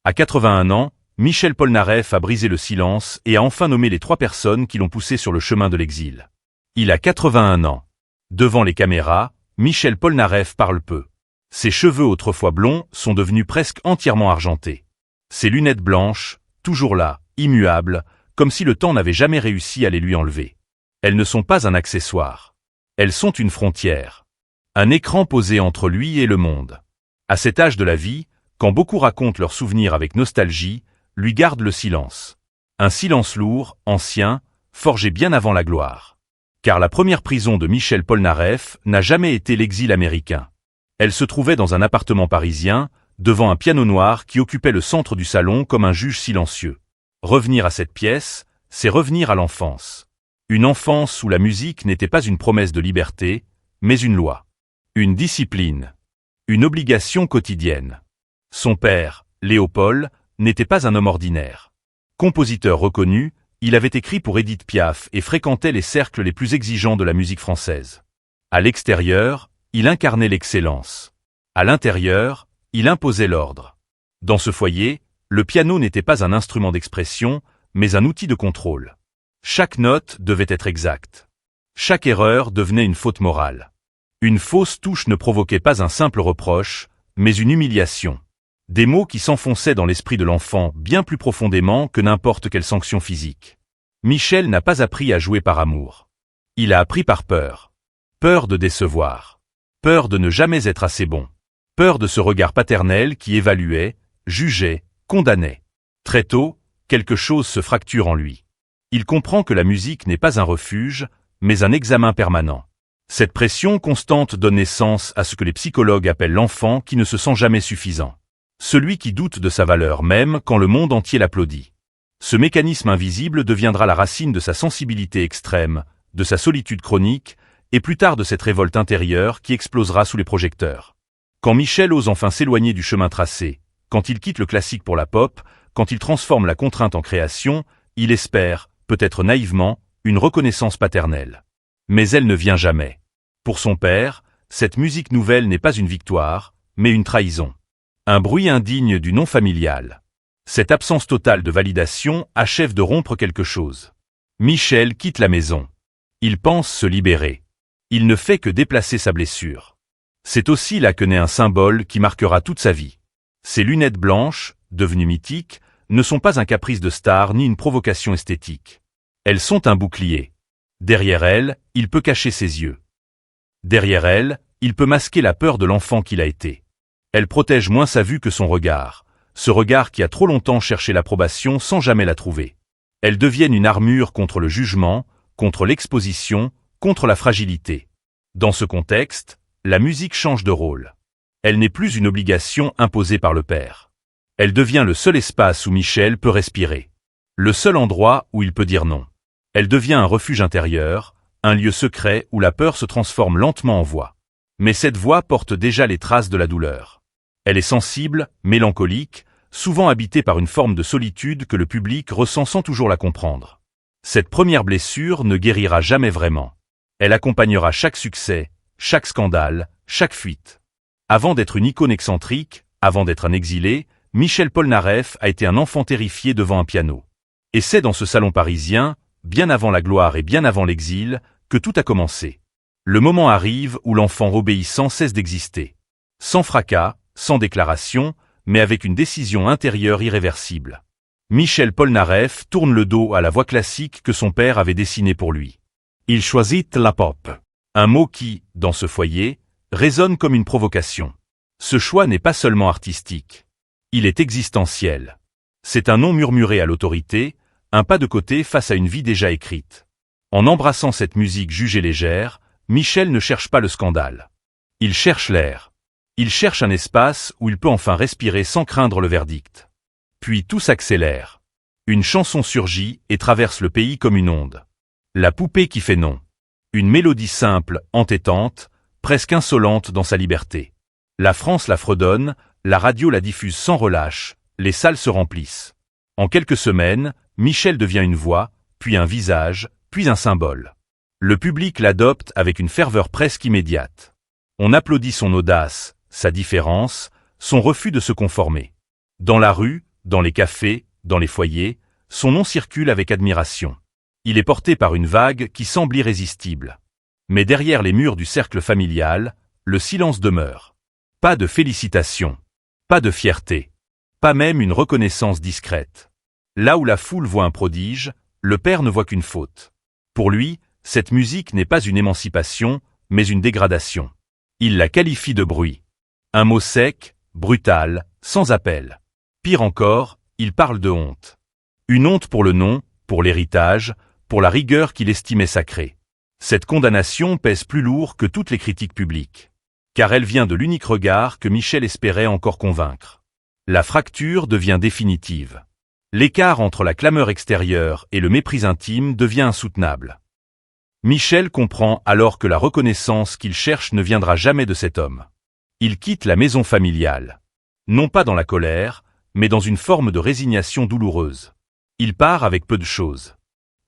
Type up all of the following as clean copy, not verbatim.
À 81 ans, Michel Polnareff a brisé le silence et a enfin nommé les 3 personnes qui l'ont poussé sur le chemin de l'exil. Il a 81 ans. Devant les caméras, Michel Polnareff parle peu. Ses cheveux autrefois blonds sont devenus presque entièrement argentés. Ses lunettes blanches, toujours là, immuables, comme si le temps n'avait jamais réussi à les lui enlever. Elles ne sont pas un accessoire. Elles sont une frontière. Un écran posé entre lui et le monde. À cet âge de la vie, quand beaucoup racontent leurs souvenirs avec nostalgie, lui garde le silence. Un silence lourd, ancien, forgé bien avant la gloire. Car la première prison de Michel Polnareff n'a jamais été l'exil américain. Elle se trouvait dans un appartement parisien, devant un piano noir qui occupait le centre du salon comme un juge silencieux. Revenir à cette pièce, c'est revenir à l'enfance. Une enfance où la musique n'était pas une promesse de liberté, mais une loi. Une discipline. Une obligation quotidienne. Son père, Léopold, n'était pas un homme ordinaire. Compositeur reconnu, il avait écrit pour Édith Piaf et fréquentait les cercles les plus exigeants de la musique française. À l'extérieur, il incarnait l'excellence. À l'intérieur, il imposait l'ordre. Dans ce foyer, le piano n'était pas un instrument d'expression, mais un outil de contrôle. Chaque note devait être exacte. Chaque erreur devenait une faute morale. Une fausse touche ne provoquait pas un simple reproche, mais une humiliation. Des mots qui s'enfonçaient dans l'esprit de l'enfant bien plus profondément que n'importe quelle sanction physique. Michel n'a pas appris à jouer par amour. Il a appris par peur. Peur de décevoir. Peur de ne jamais être assez bon. Peur de ce regard paternel qui évaluait, jugeait, condamnait. Très tôt, quelque chose se fracture en lui. Il comprend que la musique n'est pas un refuge, mais un examen permanent. Cette pression constante donne naissance à ce que les psychologues appellent l'enfant qui ne se sent jamais suffisant. Celui qui doute de sa valeur même quand le monde entier l'applaudit. Ce mécanisme invisible deviendra la racine de sa sensibilité extrême, de sa solitude chronique, et plus tard de cette révolte intérieure qui explosera sous les projecteurs. Quand Michel ose enfin s'éloigner du chemin tracé, quand il quitte le classique pour la pop, quand il transforme la contrainte en création, il espère, peut-être naïvement, une reconnaissance paternelle. Mais elle ne vient jamais. Pour son père, cette musique nouvelle n'est pas une victoire, mais une trahison. Un bruit indigne du nom familial. Cette absence totale de validation achève de rompre quelque chose. Michel quitte la maison. Il pense se libérer. Il ne fait que déplacer sa blessure. C'est aussi là que naît un symbole qui marquera toute sa vie. Ses lunettes blanches, devenues mythiques, ne sont pas un caprice de star ni une provocation esthétique. Elles sont un bouclier. Derrière elles, il peut cacher ses yeux. Derrière elles, il peut masquer la peur de l'enfant qu'il a été. Elles protègent moins sa vue que son regard, ce regard qui a trop longtemps cherché l'approbation sans jamais la trouver. Elles deviennent une armure contre le jugement, contre l'exposition, contre la fragilité. Dans ce contexte, la musique change de rôle. Elle n'est plus une obligation imposée par le père. Elle devient le seul espace où Michel peut respirer. Le seul endroit où il peut dire non. Elle devient un refuge intérieur, un lieu secret où la peur se transforme lentement en voix. Mais cette voix porte déjà les traces de la douleur. Elle est sensible, mélancolique, souvent habitée par une forme de solitude que le public ressent sans toujours la comprendre. Cette première blessure ne guérira jamais vraiment. Elle accompagnera chaque succès, chaque scandale, chaque fuite. Avant d'être une icône excentrique, avant d'être un exilé, Michel Polnareff a été un enfant terrifié devant un piano. Et c'est dans ce salon parisien, bien avant la gloire et bien avant l'exil, que tout a commencé. Le moment arrive où l'enfant obéissant cesse d'exister. Sans fracas, sans déclaration, mais avec une décision intérieure irréversible. Michel Polnareff tourne le dos à la voix classique que son père avait dessinée pour lui. Il choisit la pop. Un mot qui, dans ce foyer, résonne comme une provocation. Ce choix n'est pas seulement artistique. Il est existentiel. C'est un non murmuré à l'autorité, un pas de côté face à une vie déjà écrite. En embrassant cette musique jugée légère, Michel ne cherche pas le scandale. Il cherche l'air. Il cherche un espace où il peut enfin respirer sans craindre le verdict. Puis tout s'accélère. Une chanson surgit et traverse le pays comme une onde. La poupée qui fait non. Une mélodie simple, entêtante, presque insolente dans sa liberté. La France la fredonne, la radio la diffuse sans relâche, les salles se remplissent. En quelques semaines, Michel devient une voix, puis un visage, puis un symbole. Le public l'adopte avec une ferveur presque immédiate. On applaudit son audace, sa différence, son refus de se conformer. Dans la rue, dans les cafés, dans les foyers, son nom circule avec admiration. Il est porté par une vague qui semble irrésistible. Mais derrière les murs du cercle familial, le silence demeure. Pas de félicitations, pas de fierté, pas même une reconnaissance discrète. Là où la foule voit un prodige, le père ne voit qu'une faute. Pour lui, cette musique n'est pas une émancipation, mais une dégradation. Il la qualifie de bruit. Un mot sec, brutal, sans appel. Pire encore, il parle de honte. Une honte pour le nom, pour l'héritage, pour la rigueur qu'il estimait sacrée. Cette condamnation pèse plus lourd que toutes les critiques publiques. Car elle vient de l'unique regard que Michel espérait encore convaincre. La fracture devient définitive. L'écart entre la clameur extérieure et le mépris intime devient insoutenable. Michel comprend alors que la reconnaissance qu'il cherche ne viendra jamais de cet homme. Il quitte la maison familiale. Non pas dans la colère, mais dans une forme de résignation douloureuse. Il part avec peu de choses.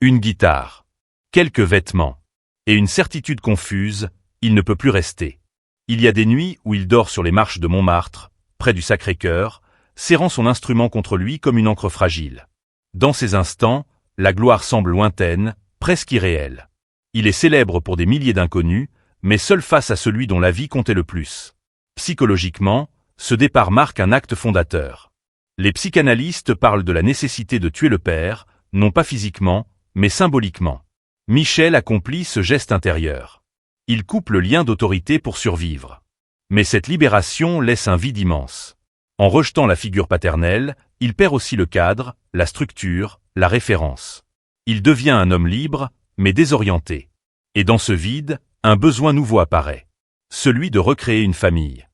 Une guitare, quelques vêtements, et une certitude confuse, il ne peut plus rester. Il y a des nuits où il dort sur les marches de Montmartre, près du Sacré-Cœur, serrant son instrument contre lui comme une encre fragile. Dans ces instants, la gloire semble lointaine, presque irréelle. Il est célèbre pour des milliers d'inconnus, mais seul face à celui dont la vie comptait le plus. Psychologiquement, ce départ marque un acte fondateur. Les psychanalystes parlent de la nécessité de tuer le père, non pas physiquement, mais symboliquement. Michel accomplit ce geste intérieur. Il coupe le lien d'autorité pour survivre. Mais cette libération laisse un vide immense. En rejetant la figure paternelle, il perd aussi le cadre, la structure, la référence. Il devient un homme libre, mais désorienté. Et dans ce vide, un besoin nouveau apparaît. Celui de recréer une famille.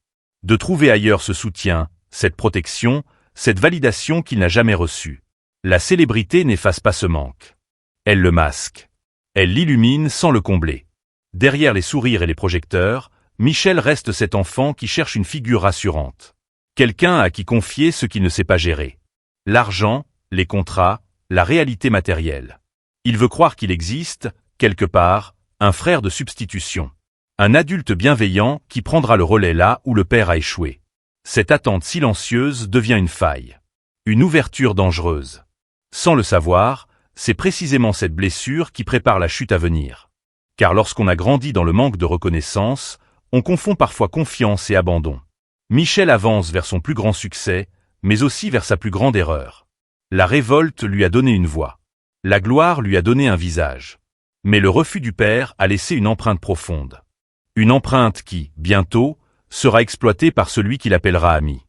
De trouver ailleurs ce soutien, cette protection, cette validation qu'il n'a jamais reçue. La célébrité n'efface pas ce manque. Elle le masque. Elle l'illumine sans le combler. Derrière les sourires et les projecteurs, Michel reste cet enfant qui cherche une figure rassurante. Quelqu'un à qui confier ce qu'il ne sait pas gérer. L'argent, les contrats, la réalité matérielle. Il veut croire qu'il existe, quelque part, un frère de substitution. Un adulte bienveillant qui prendra le relais là où le père a échoué. Cette attente silencieuse devient une faille. Une ouverture dangereuse. Sans le savoir, c'est précisément cette blessure qui prépare la chute à venir. Car lorsqu'on a grandi dans le manque de reconnaissance, on confond parfois confiance et abandon. Michel avance vers son plus grand succès, mais aussi vers sa plus grande erreur. La révolte lui a donné une voix. La gloire lui a donné un visage. Mais le refus du père a laissé une empreinte profonde. Une empreinte qui, bientôt, sera exploitée par celui qu'il appellera ami.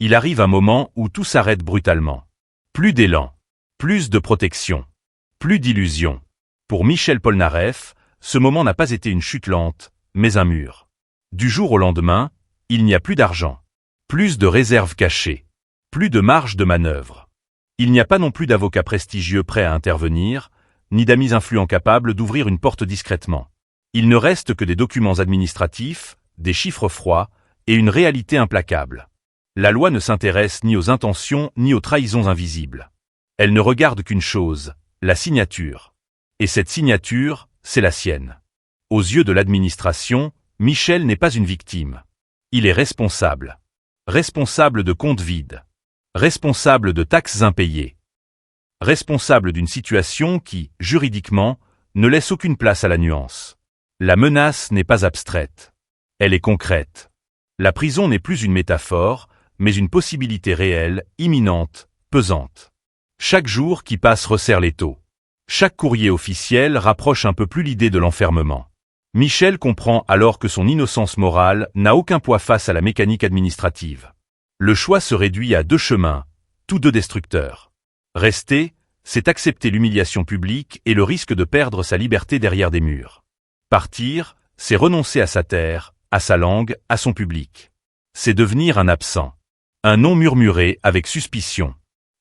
Il arrive un moment où tout s'arrête brutalement. Plus d'élan, plus de protection, plus d'illusion. Pour Michel Polnareff, ce moment n'a pas été une chute lente, mais un mur. Du jour au lendemain, il n'y a plus d'argent, plus de réserves cachées, plus de marge de manœuvre. Il n'y a pas non plus d'avocats prestigieux prêts à intervenir, ni d'amis influents capables d'ouvrir une porte discrètement. Il ne reste que des documents administratifs, des chiffres froids, et une réalité implacable. La loi ne s'intéresse ni aux intentions ni aux trahisons invisibles. Elle ne regarde qu'une chose, la signature. Et cette signature, c'est la sienne. Aux yeux de l'administration, Michel n'est pas une victime. Il est responsable. Responsable de comptes vides. Responsable de taxes impayées. Responsable d'une situation qui, juridiquement, ne laisse aucune place à la nuance. La menace n'est pas abstraite. Elle est concrète. La prison n'est plus une métaphore, mais une possibilité réelle, imminente, pesante. Chaque jour qui passe resserre l'étau. Chaque courrier officiel rapproche un peu plus l'idée de l'enfermement. Michel comprend alors que son innocence morale n'a aucun poids face à la mécanique administrative. Le choix se réduit à deux chemins, tous deux destructeurs. Rester, c'est accepter l'humiliation publique et le risque de perdre sa liberté derrière des murs. Partir, c'est renoncer à sa terre, à sa langue, à son public. C'est devenir un absent. Un nom murmuré avec suspicion.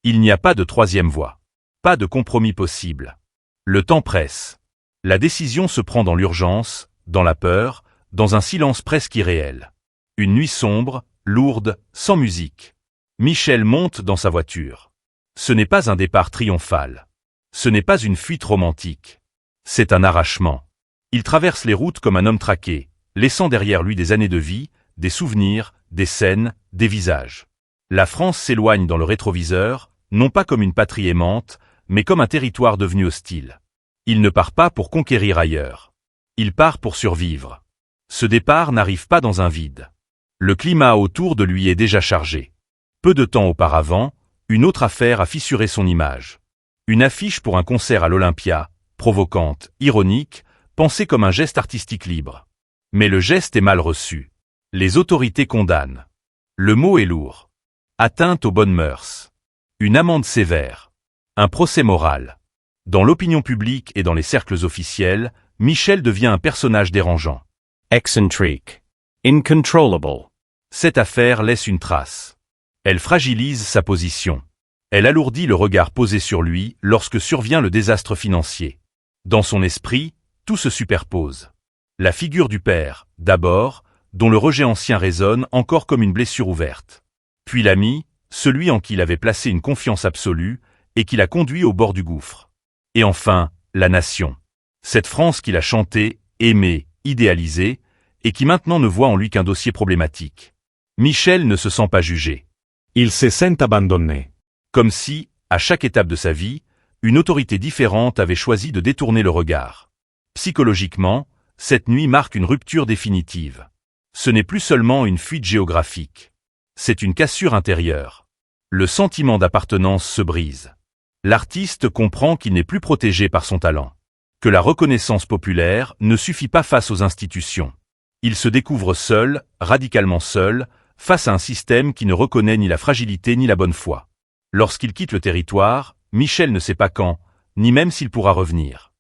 Il n'y a pas de troisième voie. Pas de compromis possible. Le temps presse. La décision se prend dans l'urgence, dans la peur, dans un silence presque irréel. Une nuit sombre, lourde, sans musique. Michel monte dans sa voiture. Ce n'est pas un départ triomphal. Ce n'est pas une fuite romantique. C'est un arrachement. Il traverse les routes comme un homme traqué, laissant derrière lui des années de vie, des souvenirs, des scènes, des visages. La France s'éloigne dans le rétroviseur, non pas comme une patrie aimante, mais comme un territoire devenu hostile. Il ne part pas pour conquérir ailleurs. Il part pour survivre. Ce départ n'arrive pas dans un vide. Le climat autour de lui est déjà chargé. Peu de temps auparavant, une autre affaire a fissuré son image. Une affiche pour un concert à l'Olympia, provocante, ironique, pensée comme un geste artistique libre. Mais le geste est mal reçu. Les autorités condamnent. Le mot est lourd. Atteinte aux bonnes mœurs. Une amende sévère. Un procès moral. Dans l'opinion publique et dans les cercles officiels, Michel devient un personnage dérangeant. Eccentric. Incontrollable. Cette affaire laisse une trace. Elle fragilise sa position. Elle alourdit le regard posé sur lui lorsque survient le désastre financier. Dans son esprit, tout se superpose. La figure du père, d'abord, dont le rejet ancien résonne encore comme une blessure ouverte. Puis l'ami, celui en qui il avait placé une confiance absolue et qui l'a conduit au bord du gouffre. Et enfin, la nation. Cette France qu'il a chantée, aimée, idéalisée, et qui maintenant ne voit en lui qu'un dossier problématique. Michel ne se sent pas jugé. Il se sent abandonné. Comme si, à chaque étape de sa vie, une autorité différente avait choisi de détourner le regard. Psychologiquement, cette nuit marque une rupture définitive. Ce n'est plus seulement une fuite géographique. C'est une cassure intérieure. Le sentiment d'appartenance se brise. L'artiste comprend qu'il n'est plus protégé par son talent. Que la reconnaissance populaire ne suffit pas face aux institutions. Il se découvre seul, radicalement seul, face à un système qui ne reconnaît ni la fragilité ni la bonne foi. Lorsqu'il quitte le territoire, Michel ne sait pas quand, ni même s'il pourra revenir.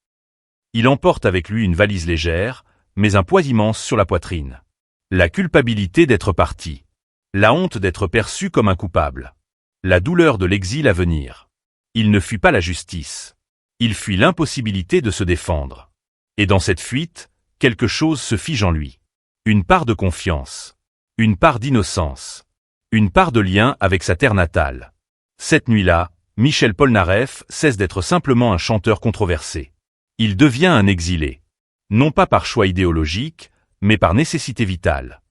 Il emporte avec lui une valise légère, mais un poids immense sur la poitrine. La culpabilité d'être parti. La honte d'être perçu comme un coupable. La douleur de l'exil à venir. Il ne fuit pas la justice. Il fuit l'impossibilité de se défendre. Et dans cette fuite, quelque chose se fige en lui. Une part de confiance. Une part d'innocence. Une part de lien avec sa terre natale. Cette nuit-là, Michel Polnareff cesse d'être simplement un chanteur controversé. Il devient un exilé. Non pas par choix idéologique, mais par nécessité vitale.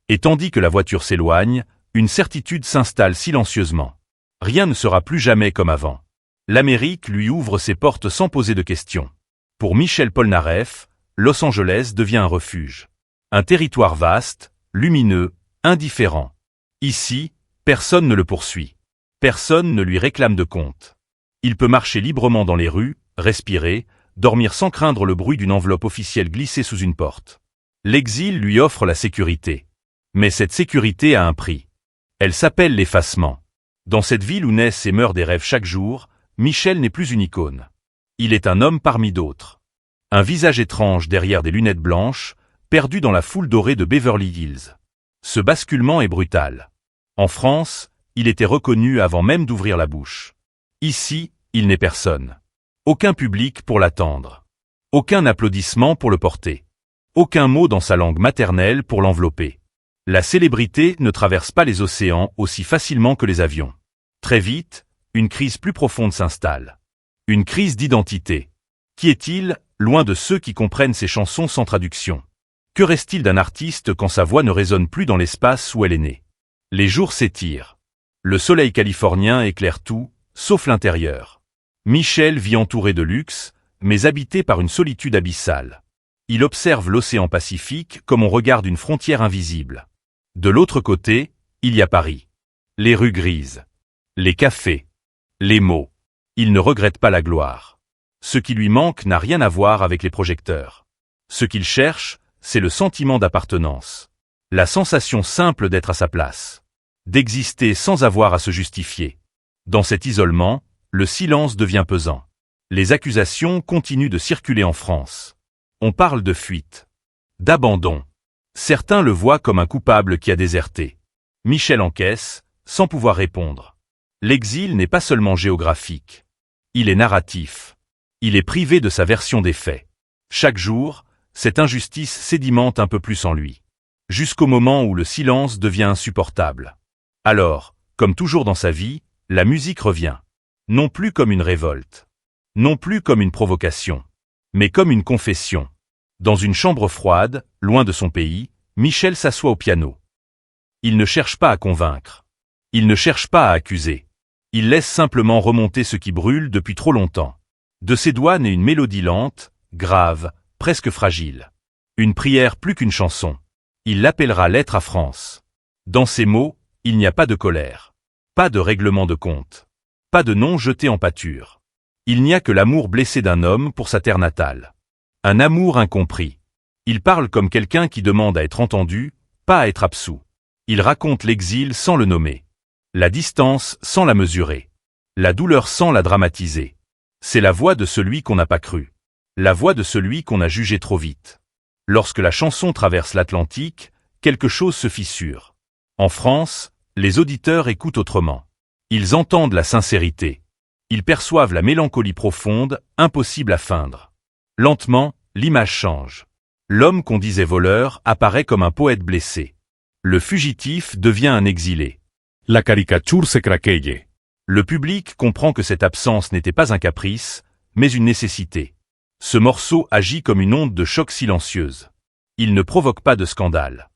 Et tandis que la voiture s'éloigne, une certitude s'installe silencieusement. Rien ne sera plus jamais comme avant. L'Amérique lui ouvre ses portes sans poser de questions. Pour Michel Polnareff, Los Angeles devient un refuge. Un territoire vaste, lumineux, indifférent. Ici, personne ne le poursuit. Personne ne lui réclame de compte. Il peut marcher librement dans les rues, respirer, dormir sans craindre le bruit d'une enveloppe officielle glissée sous une porte. L'exil lui offre la sécurité. Mais cette sécurité a un prix. Elle s'appelle l'effacement. Dans cette ville où naissent et meurent des rêves chaque jour, Michel n'est plus une icône. Il est un homme parmi d'autres. Un visage étrange derrière des lunettes blanches, perdu dans la foule dorée de Beverly Hills. Ce basculement est brutal. En France, il était reconnu avant même d'ouvrir la bouche. Ici, il n'est personne. Aucun public pour l'attendre. Aucun applaudissement pour le porter. Aucun mot dans sa langue maternelle pour l'envelopper. La célébrité ne traverse pas les océans aussi facilement que les avions. Très vite, une crise plus profonde s'installe. Une crise d'identité. Qui est-il, loin de ceux qui comprennent ses chansons sans traduction? Que reste-t-il d'un artiste quand sa voix ne résonne plus dans l'espace où elle est née? Les jours s'étirent. Le soleil californien éclaire tout, sauf l'intérieur. Michel vit entouré de luxe, mais habité par une solitude abyssale. Il observe l'océan Pacifique comme on regarde une frontière invisible. De l'autre côté, il y a Paris. Les rues grises. Les cafés. Les mots. Il ne regrette pas la gloire. Ce qui lui manque n'a rien à voir avec les projecteurs. Ce qu'il cherche, c'est le sentiment d'appartenance. La sensation simple d'être à sa place. D'exister sans avoir à se justifier. Dans cet isolement, le silence devient pesant. Les accusations continuent de circuler en France. On parle de fuite. D'abandon. Certains le voient comme un coupable qui a déserté. Michel encaisse, sans pouvoir répondre. L'exil n'est pas seulement géographique. Il est narratif. Il est privé de sa version des faits. Chaque jour, cette injustice sédimente un peu plus en lui. Jusqu'au moment où le silence devient insupportable. Alors, comme toujours dans sa vie, la musique revient. Non plus comme une révolte. Non plus comme une provocation. Mais comme une confession. Dans une chambre froide, loin de son pays, Michel s'assoit au piano. Il ne cherche pas à convaincre. Il ne cherche pas à accuser. Il laisse simplement remonter ce qui brûle depuis trop longtemps. De ses doigts naît une mélodie lente, grave, presque fragile. Une prière plus qu'une chanson. Il l'appellera lettre à France. Dans ces mots, il n'y a pas de colère. Pas de règlement de compte. Pas de nom jeté en pâture. Il n'y a que l'amour blessé d'un homme pour sa terre natale. Un amour incompris. Il parle comme quelqu'un qui demande à être entendu, pas à être absous. Il raconte l'exil sans le nommer. La distance sans la mesurer. La douleur sans la dramatiser. C'est la voix de celui qu'on n'a pas cru. La voix de celui qu'on a jugé trop vite. Lorsque la chanson traverse l'Atlantique, quelque chose se fissure. En France, les auditeurs écoutent autrement. Ils entendent la sincérité. Ils perçoivent la mélancolie profonde, impossible à feindre. Lentement, l'image change. L'homme qu'on disait voleur apparaît comme un poète blessé. Le fugitif devient un exilé. La caricature se craquelle. Le public comprend que cette absence n'était pas un caprice, mais une nécessité. Ce morceau agit comme une onde de choc silencieuse. Il ne provoque pas de scandale.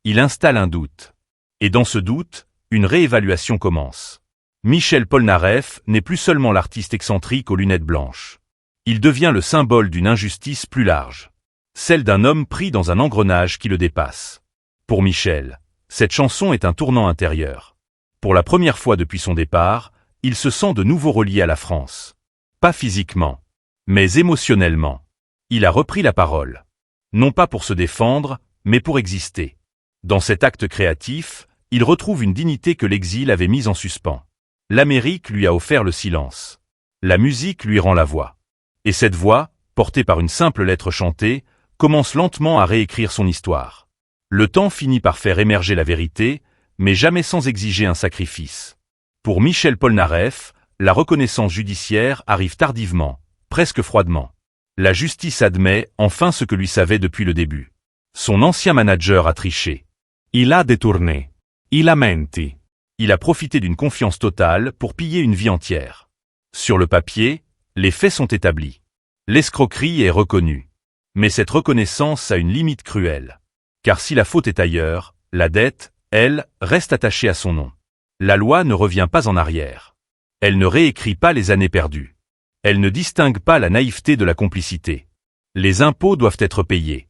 Il installe un doute. Et dans ce doute, une réévaluation commence. Michel Polnareff n'est plus seulement l'artiste excentrique aux lunettes blanches. Il devient le symbole d'une injustice plus large. Celle d'un homme pris dans un engrenage qui le dépasse. Pour Michel, cette chanson est un tournant intérieur. Pour la première fois depuis son départ, il se sent de nouveau relié à la France. Pas physiquement, mais émotionnellement. Il a repris la parole. Non pas pour se défendre, mais pour exister. Dans cet acte créatif, il retrouve une dignité que l'exil avait mise en suspens. L'Amérique lui a offert le silence. La musique lui rend la voix. Et cette voix, portée par une simple lettre chantée, commence lentement à réécrire son histoire. Le temps finit par faire émerger la vérité, mais jamais sans exiger un sacrifice. Pour Michel Polnareff, la reconnaissance judiciaire arrive tardivement, presque froidement. La justice admet enfin ce que lui savait depuis le début. Son ancien manager a triché. Il a détourné. Il a menti. Il a profité d'une confiance totale pour piller une vie entière. Sur le papier, les faits sont établis. L'escroquerie est reconnue. Mais cette reconnaissance a une limite cruelle. Car si la faute est ailleurs, la dette, elle, reste attachée à son nom. La loi ne revient pas en arrière. Elle ne réécrit pas les années perdues. Elle ne distingue pas la naïveté de la complicité. Les impôts doivent être payés.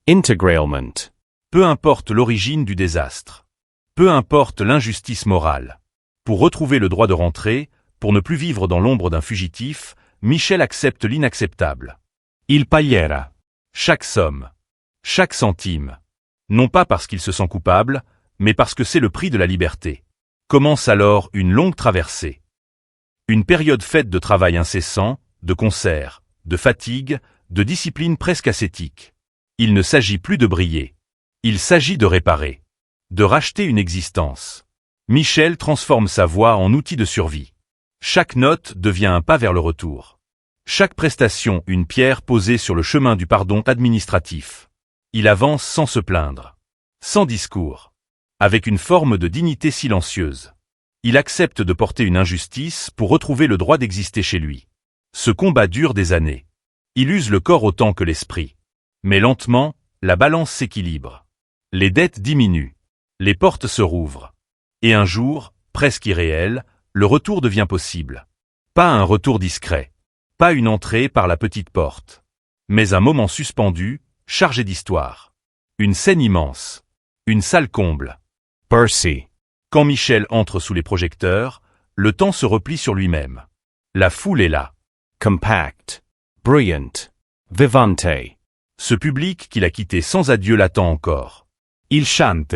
Integralement. Peu importe l'origine du désastre. Peu importe l'injustice morale. Pour retrouver le droit de rentrer, pour ne plus vivre dans l'ombre d'un fugitif, Michel accepte l'inacceptable. Il paiera. Chaque somme. Chaque centime. Non pas parce qu'il se sent coupable, mais parce que c'est le prix de la liberté. Commence alors une longue traversée. Une période faite de travail incessant, de concerts, de fatigue, de discipline presque ascétique. Il ne s'agit plus de briller. Il s'agit de réparer. De racheter une existence. Michel transforme sa voix en outil de survie. Chaque note devient un pas vers le retour. Chaque prestation une pierre posée sur le chemin du pardon administratif. Il avance sans se plaindre. Sans discours. Avec une forme de dignité silencieuse. Il accepte de porter une injustice pour retrouver le droit d'exister chez lui. Ce combat dure des années. Il use le corps autant que l'esprit. Mais lentement, la balance s'équilibre. Les dettes diminuent. Les portes se rouvrent. Et un jour, presque irréel, le retour devient possible. Pas un retour discret. Pas une entrée par la petite porte. Mais un moment suspendu, chargé d'histoire. Une scène immense. Une salle comble. Percy. Quand Michel entre sous les projecteurs, le temps se replie sur lui-même. La foule est là. Compact. Brilliant. Vivante. Ce public qu'il a quitté sans adieu l'attend encore. Il chante.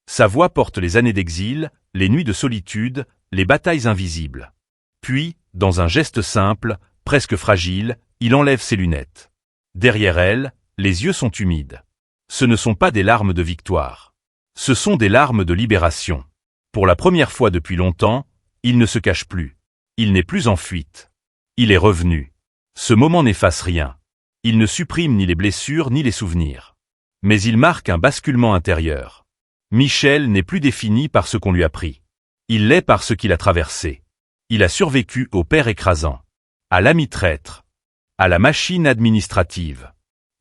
Sa voix porte les années d'exil, les nuits de solitude, les batailles invisibles. Puis, dans un geste simple, presque fragile, il enlève ses lunettes. Derrière elle, les yeux sont humides. Ce ne sont pas des larmes de victoire. Ce sont des larmes de libération. Pour la première fois depuis longtemps, il ne se cache plus. Il n'est plus en fuite. Il est revenu. Ce moment n'efface rien. Il ne supprime ni les blessures ni les souvenirs. Mais il marque un basculement intérieur. Michel n'est plus défini par ce qu'on lui a pris. Il l'est par ce qu'il a traversé. Il a survécu au père écrasant, à l'ami traître, à la machine administrative.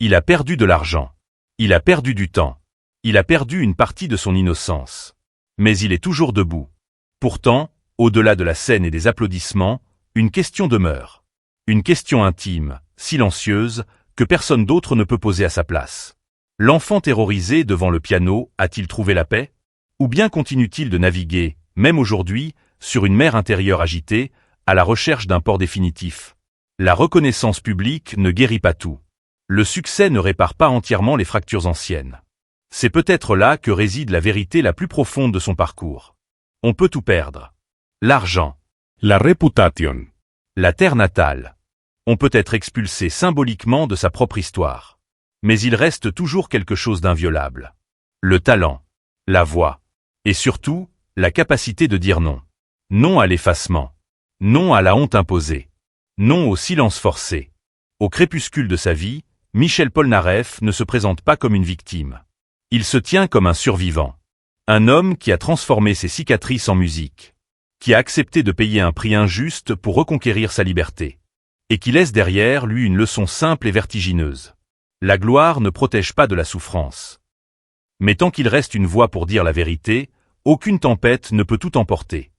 Il a perdu de l'argent. Il a perdu du temps. Il a perdu une partie de son innocence. Mais il est toujours debout. Pourtant, au-delà de la scène et des applaudissements, une question demeure. Une question intime, silencieuse, que personne d'autre ne peut poser à sa place. L'enfant terrorisé devant le piano a-t-il trouvé la paix? Ou bien continue-t-il de naviguer, même aujourd'hui, sur une mer intérieure agitée, à la recherche d'un port définitif? La reconnaissance publique ne guérit pas tout. Le succès ne répare pas entièrement les fractures anciennes. C'est peut-être là que réside la vérité la plus profonde de son parcours. On peut tout perdre. L'argent, La reputation. la terre natale. On peut être expulsé symboliquement de sa propre histoire. Mais il reste toujours quelque chose d'inviolable. Le talent, la voix, et surtout, la capacité de dire non. Non à l'effacement. Non à la honte imposée. Non au silence forcé. Au crépuscule de sa vie, Michel Polnareff ne se présente pas comme une victime. Il se tient comme un survivant. Un homme qui a transformé ses cicatrices en musique. Qui a accepté de payer un prix injuste pour reconquérir sa liberté. Et qui laisse derrière lui une leçon simple et vertigineuse. La gloire ne protège pas de la souffrance. Mais tant qu'il reste une voix pour dire la vérité, aucune tempête ne peut tout emporter.